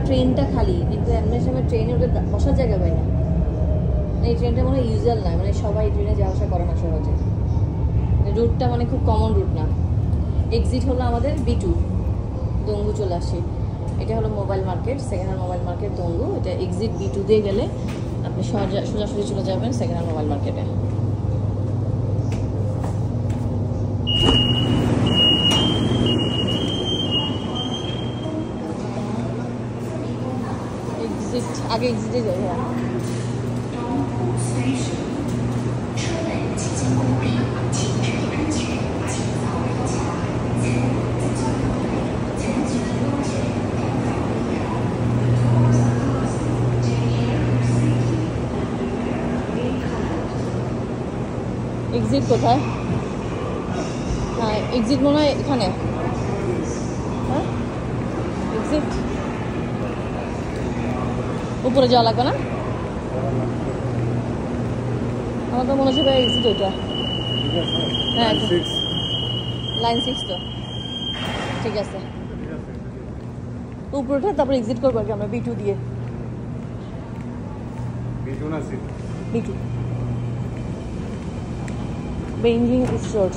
ট্রেনটা খালি, কিন্তু এমনি সময় ট্রেনে ওটা বসার জায়গা পাই না। এই ট্রেনটা মনে হয় ইউজুয়াল না, মানে সবাই ট্রেনে যাওয়া আসা করে না সহজে, রুটটা মানে খুব কমন রুট না। এক্সিট হলো আমাদের B2, দঙ্গু চলে আসে। এটা হলো mobile market, second hand mobile market দঙ্গু। এটা এক্সিট B2 দিয়ে গেলে আপনি সোজাসুজি চলে যাবেন সেকেন্ড হ্যান্ড মোবাইল মার্কেটে। এক্সিট আগে এক্সিটে যাই। হ্যাঁ এক্সিট কোথায়? হ্যাঁ এক্সিট মনে হয় এখানে। হ্যাঁ এক্সিট উপরে যাওয়া লাগবে না? আমার তো মনে হচ্ছে এক্সিট ওইটা। হ্যাঁ লাইন 6 তো ঠিক আছে। উপরেটা তারপর এক্সিট করবো আর কি আমরা B2 দিয়ে। B2 Beijing store.